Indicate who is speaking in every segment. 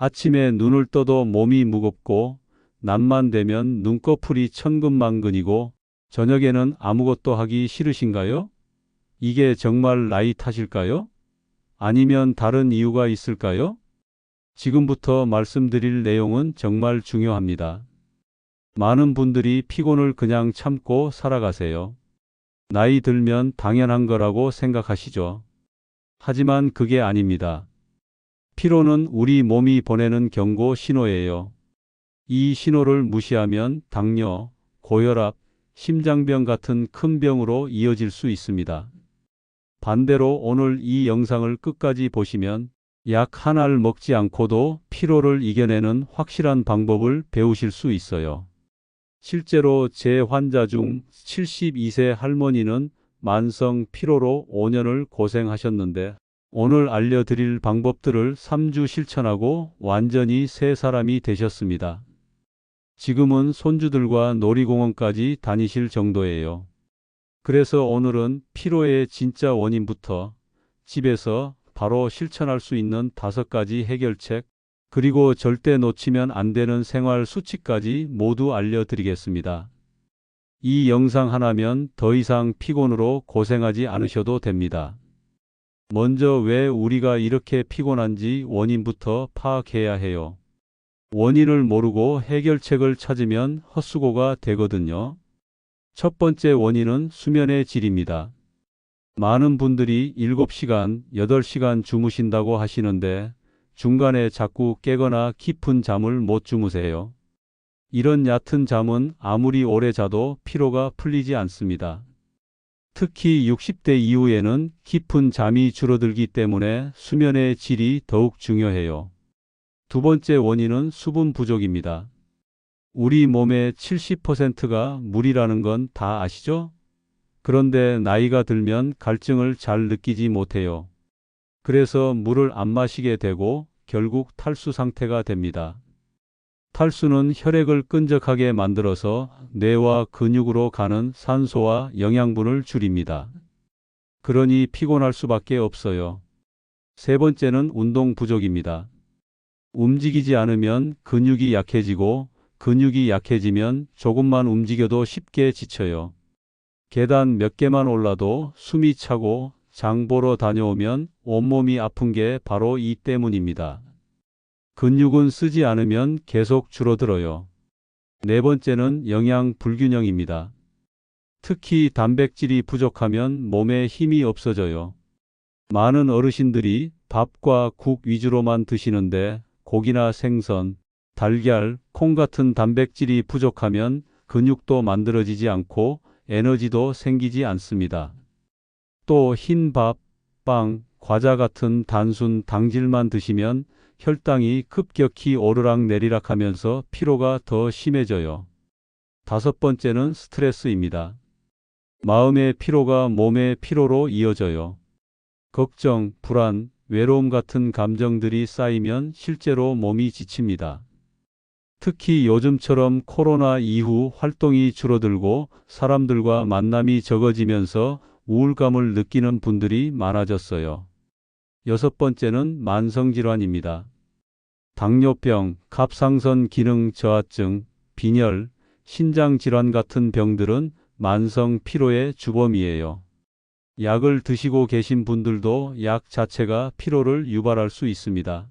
Speaker 1: 아침에 눈을 떠도 몸이 무겁고 낮만 되면 눈꺼풀이 천근만근이고 저녁에는 아무것도 하기 싫으신가요? 이게 정말 나이 탓일까요? 아니면 다른 이유가 있을까요? 지금부터 말씀드릴 내용은 정말 중요합니다. 많은 분들이 피곤을 그냥 참고 살아가세요. 나이 들면 당연한 거라고 생각하시죠. 하지만 그게 아닙니다. 피로는 우리 몸이 보내는 경고 신호예요. 이 신호를 무시하면 당뇨, 고혈압, 심장병 같은 큰 병으로 이어질 수 있습니다. 반대로 오늘 이 영상을 끝까지 보시면 약 하나를 먹지 않고도 피로를 이겨내는 확실한 방법을 배우실 수 있어요. 실제로 제 환자 중 72세 할머니는 만성 피로로 5년을 고생하셨는데 오늘 알려드릴 방법들을 3주 실천하고 완전히 새 사람이 되셨습니다. 지금은 손주들과 놀이공원까지 다니실 정도예요. 그래서 오늘은 피로의 진짜 원인부터 집에서 바로 실천할 수 있는 5가지 해결책, 그리고 절대 놓치면 안 되는 생활 수칙까지 모두 알려드리겠습니다. 이 영상 하나면 더 이상 피곤으로 고생하지 않으셔도 됩니다. 먼저 왜 우리가 이렇게 피곤한지 원인부터 파악해야 해요. 원인을 모르고 해결책을 찾으면 헛수고가 되거든요. 첫 번째 원인은 수면의 질입니다. 많은 분들이 7시간, 8시간 주무신다고 하시는데 중간에 자꾸 깨거나 깊은 잠을 못 주무세요. 이런 얕은 잠은 아무리 오래 자도 피로가 풀리지 않습니다. 특히 60대 이후에는 깊은 잠이 줄어들기 때문에 수면의 질이 더욱 중요해요. 두 번째 원인은 수분 부족입니다. 우리 몸의 70%가 물이라는 건 다 아시죠? 그런데 나이가 들면 갈증을 잘 느끼지 못해요. 그래서 물을 안 마시게 되고 결국 탈수 상태가 됩니다. 탈수는 혈액을 끈적하게 만들어서 뇌와 근육으로 가는 산소와 영양분을 줄입니다. 그러니 피곤할 수밖에 없어요. 세 번째는 운동 부족입니다. 움직이지 않으면 근육이 약해지고 근육이 약해지면 조금만 움직여도 쉽게 지쳐요. 계단 몇 개만 올라도 숨이 차고 장 보러 다녀오면 온몸이 아픈 게 바로 이 때문입니다. 근육은 쓰지 않으면 계속 줄어들어요. 네 번째는 영양 불균형입니다. 특히 단백질이 부족하면 몸에 힘이 없어져요. 많은 어르신들이 밥과 국 위주로만 드시는데 고기나 생선, 달걀, 콩 같은 단백질이 부족하면 근육도 만들어지지 않고 에너지도 생기지 않습니다. 또 흰 밥, 빵, 과자 같은 단순 당질만 드시면 혈당이 급격히 오르락내리락 하면서 피로가 더 심해져요. 다섯 번째는 스트레스입니다. 마음의 피로가 몸의 피로로 이어져요. 걱정, 불안, 외로움 같은 감정들이 쌓이면 실제로 몸이 지칩니다. 특히 요즘처럼 코로나 이후 활동이 줄어들고 사람들과 만남이 적어지면서 우울감을 느끼는 분들이 많아졌어요. 여섯 번째는 만성질환입니다. 당뇨병, 갑상선 기능 저하증, 빈혈, 신장질환 같은 병들은 만성 피로의 주범이에요. 약을 드시고 계신 분들도 약 자체가 피로를 유발할 수 있습니다.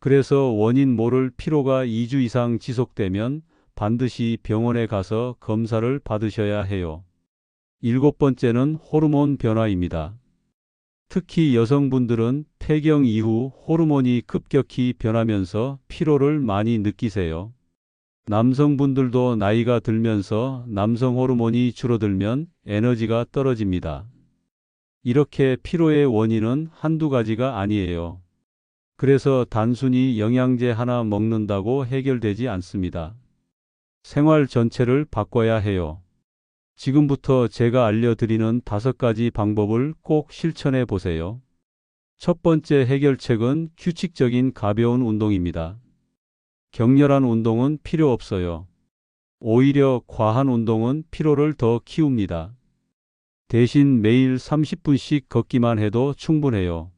Speaker 1: 그래서 원인 모를 피로가 2주 이상 지속되면 반드시 병원에 가서 검사를 받으셔야 해요. 일곱 번째는 호르몬 변화입니다. 특히 여성분들은 폐경 이후 호르몬이 급격히 변하면서 피로를 많이 느끼세요. 남성분들도 나이가 들면서 남성 호르몬이 줄어들면 에너지가 떨어집니다. 이렇게 피로의 원인은 한두 가지가 아니에요. 그래서 단순히 영양제 하나 먹는다고 해결되지 않습니다. 생활 전체를 바꿔야 해요. 지금부터 제가 알려드리는 5가지 방법을 꼭 실천해 보세요. 첫 번째 해결책은 규칙적인 가벼운 운동입니다. 격렬한 운동은 필요 없어요. 오히려 과한 운동은 피로를 더 키웁니다. 대신 매일 30분씩 걷기만 해도 충분해요.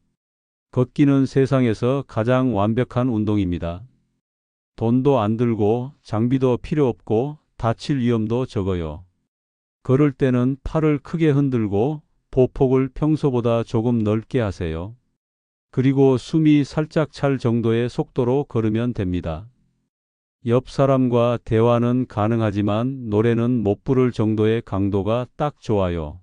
Speaker 1: 걷기는 세상에서 가장 완벽한 운동입니다. 돈도 안 들고 장비도 필요 없고 다칠 위험도 적어요. 걸을 때는 팔을 크게 흔들고 보폭을 평소보다 조금 넓게 하세요. 그리고 숨이 살짝 찰 정도의 속도로 걸으면 됩니다. 옆 사람과 대화는 가능하지만 노래는 못 부를 정도의 강도가 딱 좋아요.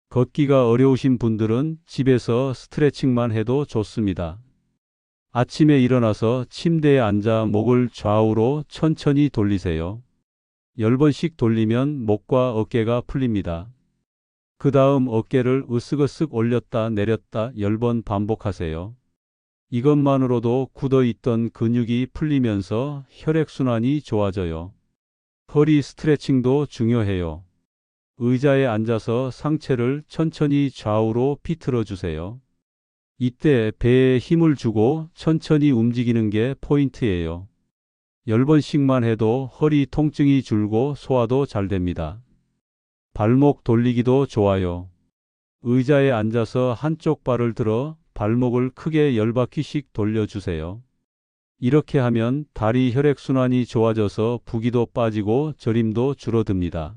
Speaker 1: 걷기가 어려우신 분들은 집에서 스트레칭만 해도 좋습니다. 아침에 일어나서 침대에 앉아 목을 좌우로 천천히 돌리세요. 10번씩 돌리면 목과 어깨가 풀립니다. 그 다음 어깨를 으쓱으쓱 올렸다 내렸다 10번 반복하세요. 이것만으로도 굳어있던 근육이 풀리면서 혈액순환이 좋아져요. 허리 스트레칭도 중요해요. 의자에 앉아서 상체를 천천히 좌우로 비틀어 주세요. 이때 배에 힘을 주고 천천히 움직이는 게 포인트예요. 10번씩만 해도 허리 통증이 줄고 소화도 잘 됩니다. 발목 돌리기도 좋아요. 의자에 앉아서 한쪽 발을 들어 발목을 크게 10바퀴씩 돌려주세요. 이렇게 하면 다리 혈액순환이 좋아져서 부기도 빠지고 저림도 줄어듭니다.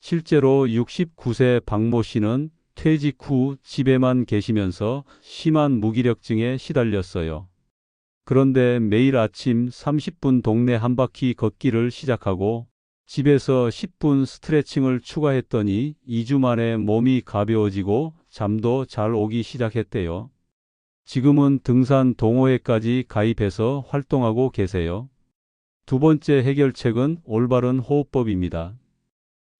Speaker 1: 실제로 69세 박모 씨는 퇴직 후 집에만 계시면서 심한 무기력증에 시달렸어요. 그런데 매일 아침 30분 동네 한 바퀴 걷기를 시작하고 집에서 10분 스트레칭을 추가했더니 2주 만에 몸이 가벼워지고 잠도 잘 오기 시작했대요. 지금은 등산 동호회까지 가입해서 활동하고 계세요. 두 번째 해결책은 올바른 호흡법입니다.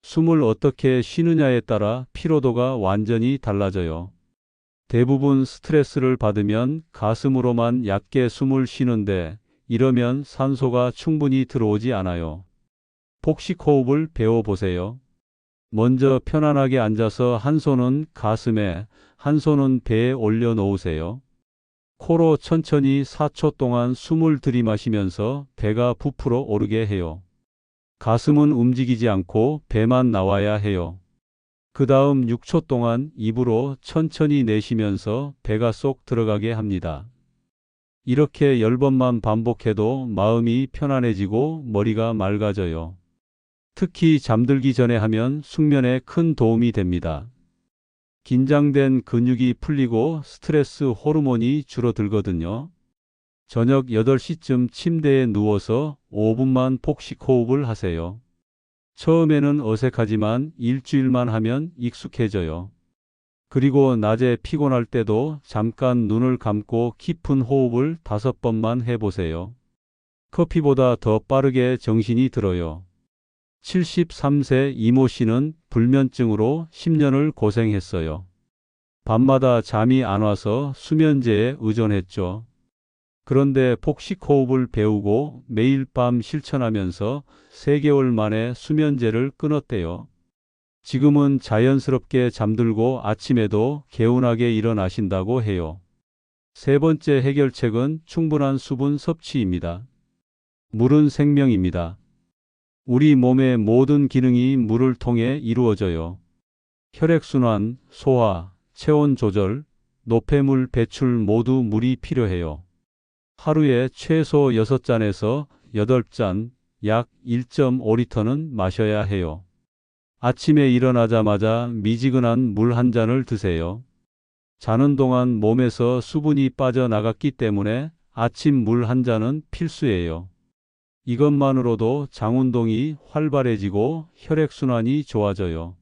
Speaker 1: 숨을 어떻게 쉬느냐에 따라 피로도가 완전히 달라져요. 대부분 스트레스를 받으면 가슴으로만 얕게 숨을 쉬는데 이러면 산소가 충분히 들어오지 않아요. 복식 호흡을 배워보세요. 먼저 편안하게 앉아서 한 손은 가슴에, 한 손은 배에 올려놓으세요. 코로 천천히 4초 동안 숨을 들이마시면서 배가 부풀어 오르게 해요. 가슴은 움직이지 않고 배만 나와야 해요. 그 다음 6초 동안 입으로 천천히 내쉬면서 배가 쏙 들어가게 합니다. 이렇게 10번만 반복해도 마음이 편안해지고 머리가 맑아져요. 특히 잠들기 전에 하면 숙면에 큰 도움이 됩니다. 긴장된 근육이 풀리고 스트레스 호르몬이 줄어들거든요. 저녁 8시쯤 침대에 누워서 5분만 복식 호흡을 하세요. 처음에는 어색하지만 일주일만 하면 익숙해져요. 그리고 낮에 피곤할 때도 잠깐 눈을 감고 깊은 호흡을 5번만 해보세요. 커피보다 더 빠르게 정신이 들어요. 73세 이모 씨는 불면증으로 10년을 고생했어요. 밤마다 잠이 안 와서 수면제에 의존했죠. 그런데 복식 호흡을 배우고 매일 밤 실천하면서 3개월 만에 수면제를 끊었대요. 지금은 자연스럽게 잠들고 아침에도 개운하게 일어나신다고 해요. 세 번째 해결책은 충분한 수분 섭취입니다. 물은 생명입니다. 우리 몸의 모든 기능이 물을 통해 이루어져요. 혈액순환, 소화, 체온 조절, 노폐물 배출 모두 물이 필요해요. 하루에 최소 6잔에서 8잔, 약 1.5리터는 마셔야 해요. 아침에 일어나자마자 미지근한 물 한 잔을 드세요. 자는 동안 몸에서 수분이 빠져나갔기 때문에 아침 물 한 잔은 필수예요. 이것만으로도 장운동이 활발해지고 혈액순환이 좋아져요.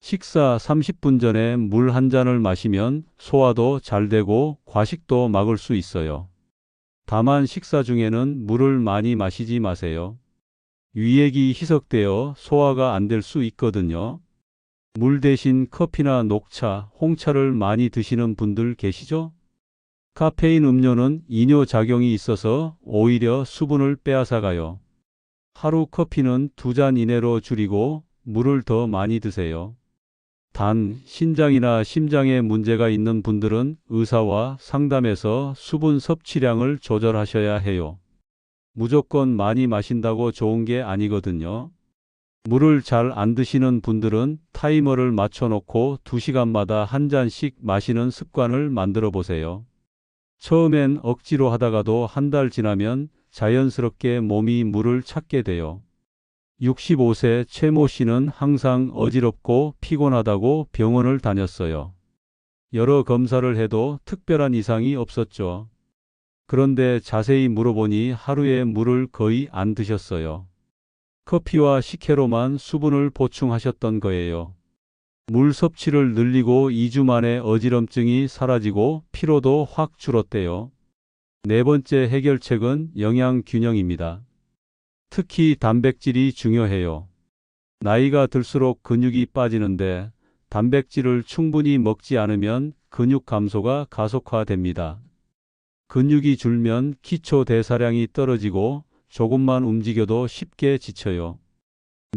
Speaker 1: 식사 30분 전에 물 한 잔을 마시면 소화도 잘 되고 과식도 막을 수 있어요. 다만 식사 중에는 물을 많이 마시지 마세요. 위액이 희석되어 소화가 안 될 수 있거든요. 물 대신 커피나 녹차, 홍차를 많이 드시는 분들 계시죠? 카페인 음료는 이뇨 작용이 있어서 오히려 수분을 빼앗아가요. 하루 커피는 2잔 이내로 줄이고 물을 더 많이 드세요. 단, 신장이나 심장에 문제가 있는 분들은 의사와 상담해서 수분 섭취량을 조절하셔야 해요. 무조건 많이 마신다고 좋은 게 아니거든요. 물을 잘 안 드시는 분들은 타이머를 맞춰놓고 2시간마다 한 잔씩 마시는 습관을 만들어 보세요. 처음엔 억지로 하다가도 한 달 지나면 자연스럽게 몸이 물을 찾게 돼요. 65세 최모 씨는 항상 어지럽고 피곤하다고 병원을 다녔어요. 여러 검사를 해도 특별한 이상이 없었죠. 그런데 자세히 물어보니 하루에 물을 거의 안 드셨어요. 커피와 식혜로만 수분을 보충하셨던 거예요. 물 섭취를 늘리고 2주 만에 어지럼증이 사라지고 피로도 확 줄었대요. 네 번째 해결책은 영양 균형입니다. 특히 단백질이 중요해요. 나이가 들수록 근육이 빠지는데 단백질을 충분히 먹지 않으면 근육 감소가 가속화됩니다. 근육이 줄면 기초 대사량이 떨어지고 조금만 움직여도 쉽게 지쳐요.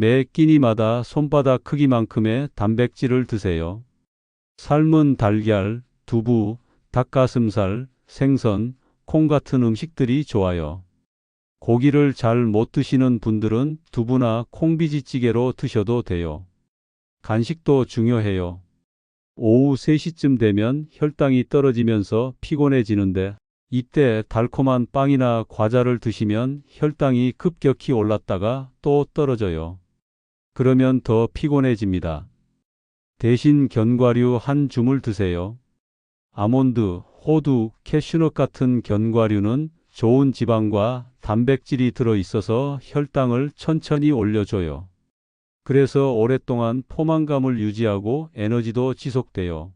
Speaker 1: 매 끼니마다 손바닥 크기만큼의 단백질을 드세요. 삶은 달걀, 두부, 닭가슴살, 생선, 콩 같은 음식들이 좋아요. 고기를 잘 못 드시는 분들은 두부나 콩비지찌개로 드셔도 돼요. 간식도 중요해요. 오후 3시쯤 되면 혈당이 떨어지면서 피곤해지는데 이때 달콤한 빵이나 과자를 드시면 혈당이 급격히 올랐다가 또 떨어져요. 그러면 더 피곤해집니다. 대신 견과류 한 줌을 드세요. 아몬드, 호두, 캐슈넛 같은 견과류는 좋은 지방과 단백질이 들어있어서 혈당을 천천히 올려줘요. 그래서 오랫동안 포만감을 유지하고 에너지도 지속돼요.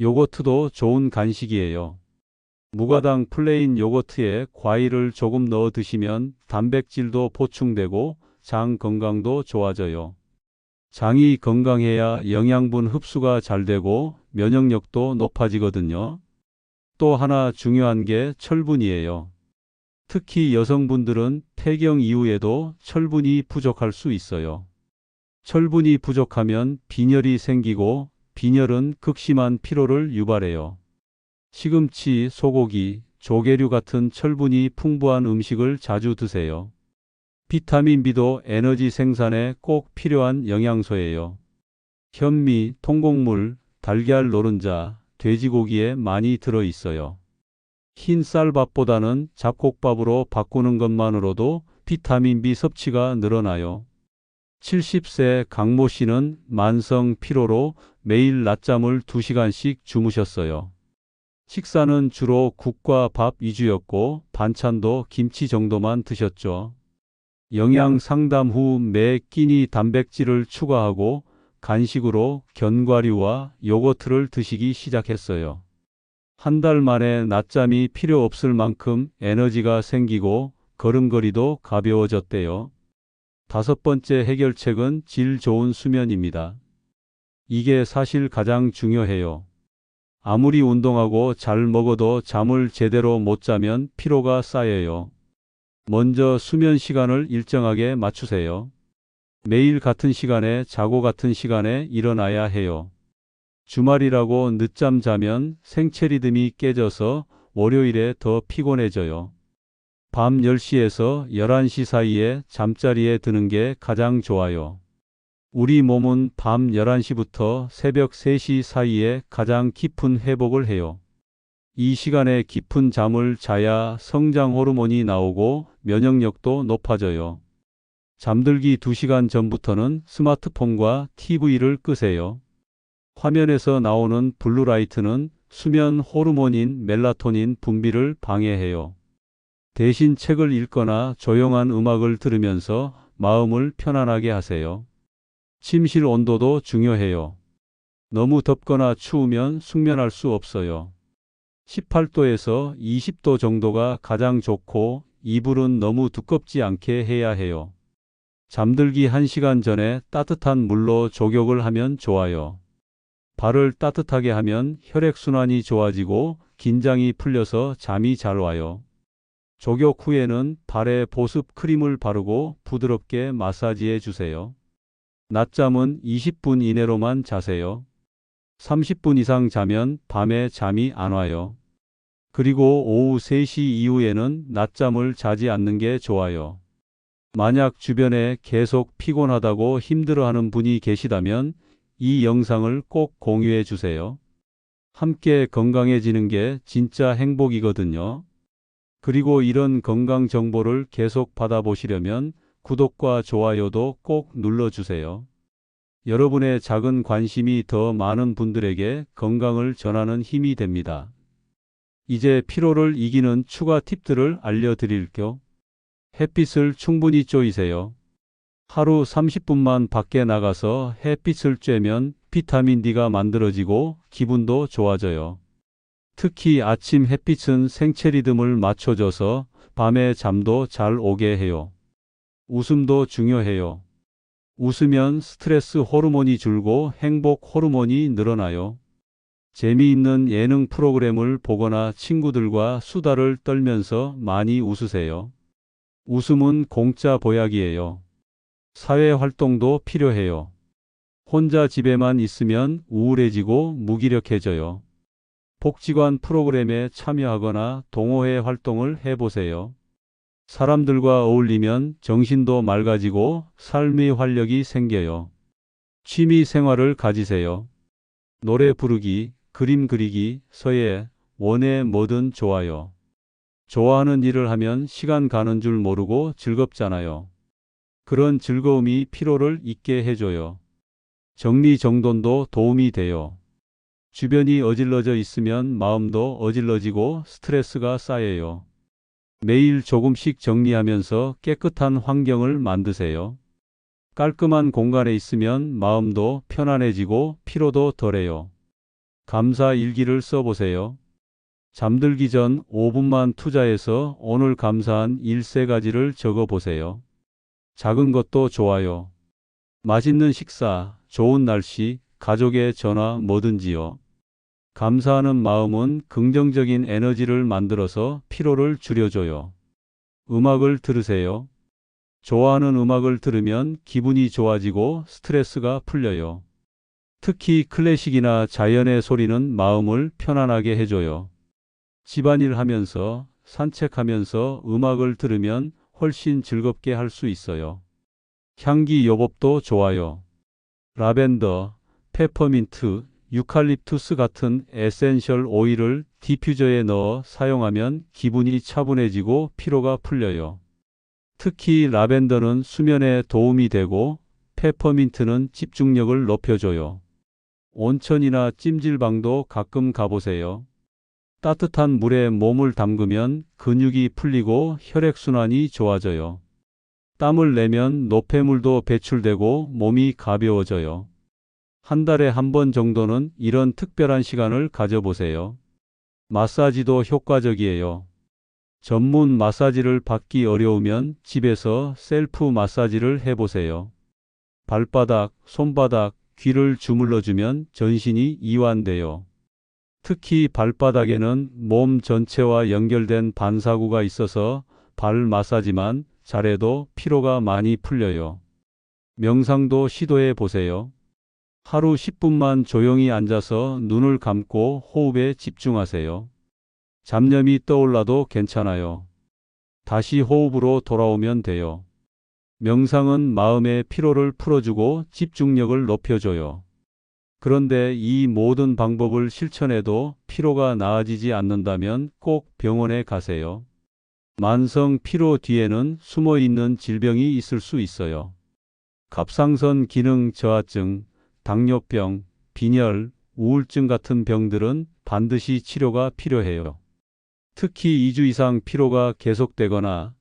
Speaker 1: 요거트도 좋은 간식이에요. 무가당 플레인 요거트에 과일을 조금 넣어 드시면 단백질도 보충되고 장 건강도 좋아져요. 장이 건강해야 영양분 흡수가 잘 되고 면역력도 높아지거든요. 또 하나 중요한 게 철분이에요. 특히 여성분들은 폐경 이후에도 철분이 부족할 수 있어요. 철분이 부족하면 빈혈이 생기고 빈혈은 극심한 피로를 유발해요. 시금치, 소고기, 조개류 같은 철분이 풍부한 음식을 자주 드세요. 비타민 B도 에너지 생산에 꼭 필요한 영양소예요. 현미, 통곡물, 달걀 노른자, 돼지고기에 많이 들어 있어요. 흰 쌀밥보다는 잡곡밥으로 바꾸는 것만으로도 비타민 B 섭취가 늘어나요. 70세 강모 씨는 만성 피로로 매일 낮잠을 2시간씩 주무셨어요. 식사는 주로 국과 밥 위주였고 반찬도 김치 정도만 드셨죠. 영양 상담 후 매 끼니 단백질을 추가하고 간식으로 견과류와 요거트를 드시기 시작했어요. 한 달 만에 낮잠이 필요 없을 만큼 에너지가 생기고 걸음걸이도 가벼워졌대요. 다섯 번째 해결책은 질 좋은 수면입니다. 이게 사실 가장 중요해요. 아무리 운동하고 잘 먹어도 잠을 제대로 못 자면 피로가 쌓여요. 먼저 수면 시간을 일정하게 맞추세요. 매일 같은 시간에 자고 같은 시간에 일어나야 해요. 주말이라고 늦잠 자면 생체 리듬이 깨져서 월요일에 더 피곤해져요. 밤 10시에서 11시 사이에 잠자리에 드는 게 가장 좋아요. 우리 몸은 밤 11시부터 새벽 3시 사이에 가장 깊은 회복을 해요. 이 시간에 깊은 잠을 자야 성장 호르몬이 나오고 면역력도 높아져요. 잠들기 2시간 전부터는 스마트폰과 TV를 끄세요. 화면에서 나오는 블루라이트는 수면 호르몬인 멜라토닌 분비를 방해해요. 대신 책을 읽거나 조용한 음악을 들으면서 마음을 편안하게 하세요. 침실 온도도 중요해요. 너무 덥거나 추우면 숙면할 수 없어요. 18도에서 20도 정도가 가장 좋고 이불은 너무 두껍지 않게 해야 해요. 잠들기 1시간 전에 따뜻한 물로 족욕을 하면 좋아요. 발을 따뜻하게 하면 혈액순환이 좋아지고 긴장이 풀려서 잠이 잘 와요. 족욕 후에는 발에 보습 크림을 바르고 부드럽게 마사지해 주세요. 낮잠은 20분 이내로만 자세요. 30분 이상 자면 밤에 잠이 안 와요. 그리고 오후 3시 이후에는 낮잠을 자지 않는 게 좋아요. 만약 주변에 계속 피곤하다고 힘들어하는 분이 계시다면 이 영상을 꼭 공유해 주세요. 함께 건강해지는 게 진짜 행복이거든요. 그리고 이런 건강 정보를 계속 받아보시려면 구독과 좋아요도 꼭 눌러주세요. 여러분의 작은 관심이 더 많은 분들에게 건강을 전하는 힘이 됩니다. 이제 피로를 이기는 추가 팁들을 알려드릴게요. 햇빛을 충분히 쬐세요. 하루 30분만 밖에 나가서 햇빛을 쬐면 비타민 D가 만들어지고 기분도 좋아져요. 특히 아침 햇빛은 생체 리듬을 맞춰줘서 밤에 잠도 잘 오게 해요. 웃음도 중요해요. 웃으면 스트레스 호르몬이 줄고 행복 호르몬이 늘어나요. 재미있는 예능 프로그램을 보거나 친구들과 수다를 떨면서 많이 웃으세요. 웃음은 공짜 보약이에요. 사회 활동도 필요해요. 혼자 집에만 있으면 우울해지고 무기력해져요. 복지관 프로그램에 참여하거나 동호회 활동을 해보세요. 사람들과 어울리면 정신도 맑아지고 삶의 활력이 생겨요. 취미 생활을 가지세요. 노래 부르기, 그림 그리기, 서예, 원예 뭐든 좋아요. 좋아하는 일을 하면 시간 가는 줄 모르고 즐겁잖아요. 그런 즐거움이 피로를 잊게 해줘요. 정리정돈도 도움이 돼요. 주변이 어질러져 있으면 마음도 어질러지고 스트레스가 쌓여요. 매일 조금씩 정리하면서 깨끗한 환경을 만드세요. 깔끔한 공간에 있으면 마음도 편안해지고 피로도 덜해요. 감사 일기를 써보세요. 잠들기 전 5분만 투자해서 오늘 감사한 일 3가지를 적어보세요. 작은 것도 좋아요. 맛있는 식사, 좋은 날씨, 가족의 전화 뭐든지요. 감사하는 마음은 긍정적인 에너지를 만들어서 피로를 줄여줘요. 음악을 들으세요. 좋아하는 음악을 들으면 기분이 좋아지고 스트레스가 풀려요. 특히 클래식이나 자연의 소리는 마음을 편안하게 해줘요. 집안일 하면서 산책하면서 음악을 들으면 훨씬 즐겁게 할 수 있어요. 향기 요법도 좋아요. 라벤더, 페퍼민트, 유칼립투스 같은 에센셜 오일을 디퓨저에 넣어 사용하면 기분이 차분해지고 피로가 풀려요. 특히 라벤더는 수면에 도움이 되고 페퍼민트는 집중력을 높여줘요. 온천이나 찜질방도 가끔 가보세요. 따뜻한 물에 몸을 담그면 근육이 풀리고 혈액순환이 좋아져요. 땀을 내면 노폐물도 배출되고 몸이 가벼워져요. 한 달에 한 번 정도는 이런 특별한 시간을 가져보세요. 마사지도 효과적이에요. 전문 마사지를 받기 어려우면 집에서 셀프 마사지를 해보세요. 발바닥, 손바닥, 귀를 주물러주면 전신이 이완돼요. 특히 발바닥에는 몸 전체와 연결된 반사구가 있어서 발 마사지만 잘해도 피로가 많이 풀려요. 명상도 시도해 보세요. 하루 10분만 조용히 앉아서 눈을 감고 호흡에 집중하세요. 잡념이 떠올라도 괜찮아요. 다시 호흡으로 돌아오면 돼요. 명상은 마음의 피로를 풀어주고 집중력을 높여줘요. 그런데 이 모든 방법을 실천해도 피로가 나아지지 않는다면 꼭 병원에 가세요. 만성 피로 뒤에는 숨어 있는 질병이 있을 수 있어요. 갑상선 기능 저하증, 당뇨병, 빈혈, 우울증 같은 병들은 반드시 치료가 필요해요. 특히 2주 이상 피로가 계속되거나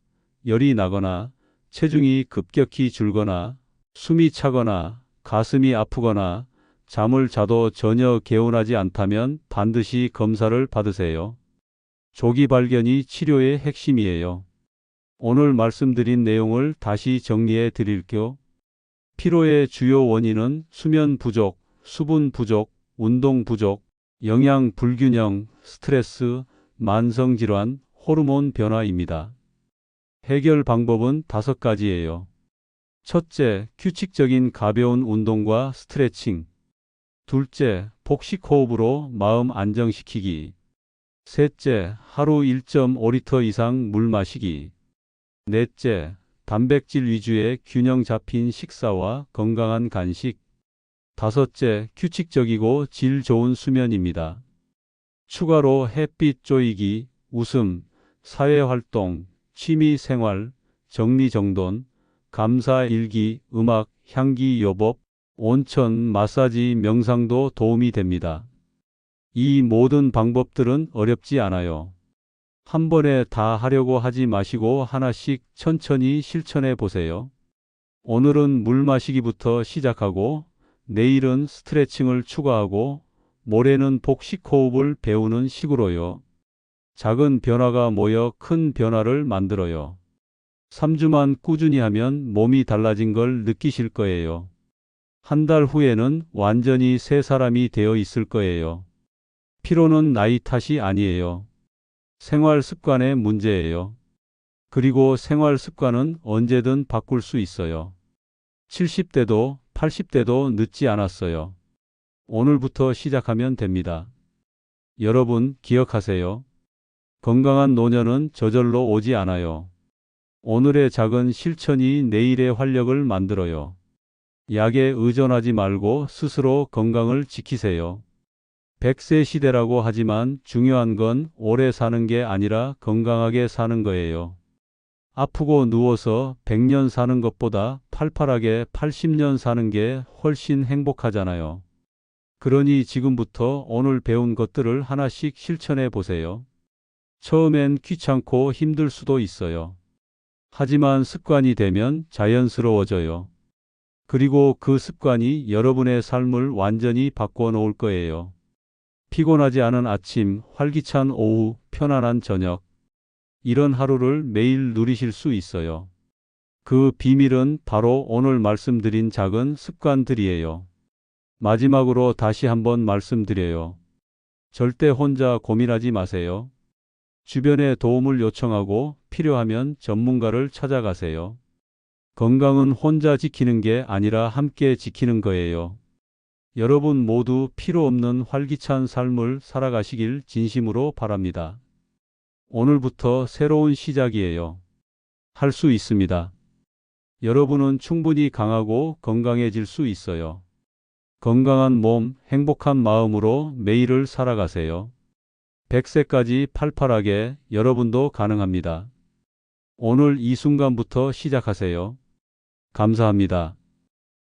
Speaker 1: 열이 나거나 체중이 급격히 줄거나 숨이 차거나 가슴이 아프거나 잠을 자도 전혀 개운하지 않다면 반드시 검사를 받으세요. 조기 발견이 치료의 핵심이에요. 오늘 말씀드린 내용을 다시 정리해 드릴게요. 피로의 주요 원인은 수면 부족, 수분 부족, 운동 부족, 영양 불균형, 스트레스, 만성질환, 호르몬 변화입니다. 해결 방법은 5가지예요. 첫째, 규칙적인 가벼운 운동과 스트레칭. 둘째, 복식 호흡으로 마음 안정시키기. 셋째, 하루 1.5리터 이상 물 마시기. 넷째, 단백질 위주의 균형 잡힌 식사와 건강한 간식. 다섯째, 규칙적이고 질 좋은 수면입니다. 추가로 햇빛 쬐이기, 웃음, 사회활동, 취미생활, 정리정돈, 감사일기, 음악, 향기 요법, 온천, 마사지, 명상도 도움이 됩니다. 이 모든 방법들은 어렵지 않아요. 한 번에 다 하려고 하지 마시고 하나씩 천천히 실천해 보세요. 오늘은 물 마시기부터 시작하고, 내일은 스트레칭을 추가하고, 모레는 복식 호흡을 배우는 식으로요. 작은 변화가 모여 큰 변화를 만들어요. 3주만 꾸준히 하면 몸이 달라진 걸 느끼실 거예요. 한 달 후에는 완전히 새 사람이 되어 있을 거예요. 피로는 나이 탓이 아니에요. 생활 습관의 문제예요. 그리고 생활 습관은 언제든 바꿀 수 있어요. 70대도 80대도 늦지 않았어요. 오늘부터 시작하면 됩니다. 여러분 기억하세요. 건강한 노년은 저절로 오지 않아요. 오늘의 작은 실천이 내일의 활력을 만들어요. 약에 의존하지 말고 스스로 건강을 지키세요. 100세 시대라고 하지만 중요한 건 오래 사는 게 아니라 건강하게 사는 거예요. 아프고 누워서 100년 사는 것보다 팔팔하게 80년 사는 게 훨씬 행복하잖아요. 그러니 지금부터 오늘 배운 것들을 하나씩 실천해 보세요. 처음엔 귀찮고 힘들 수도 있어요. 하지만 습관이 되면 자연스러워져요. 그리고 그 습관이 여러분의 삶을 완전히 바꿔 놓을 거예요. 피곤하지 않은 아침, 활기찬 오후, 편안한 저녁. 이런 하루를 매일 누리실 수 있어요. 그 비밀은 바로 오늘 말씀드린 작은 습관들이에요. 마지막으로 다시 한번 말씀드려요. 절대 혼자 고민하지 마세요. 주변에 도움을 요청하고 필요하면 전문가를 찾아가세요. 건강은 혼자 지키는 게 아니라 함께 지키는 거예요. 여러분 모두 필요 없는 활기찬 삶을 살아가시길 진심으로 바랍니다. 오늘부터 새로운 시작이에요. 할 수 있습니다. 여러분은 충분히 강하고 건강해질 수 있어요. 건강한 몸, 행복한 마음으로 매일을 살아가세요. 100세까지 팔팔하게 여러분도 가능합니다. 오늘 이 순간부터 시작하세요. 감사합니다.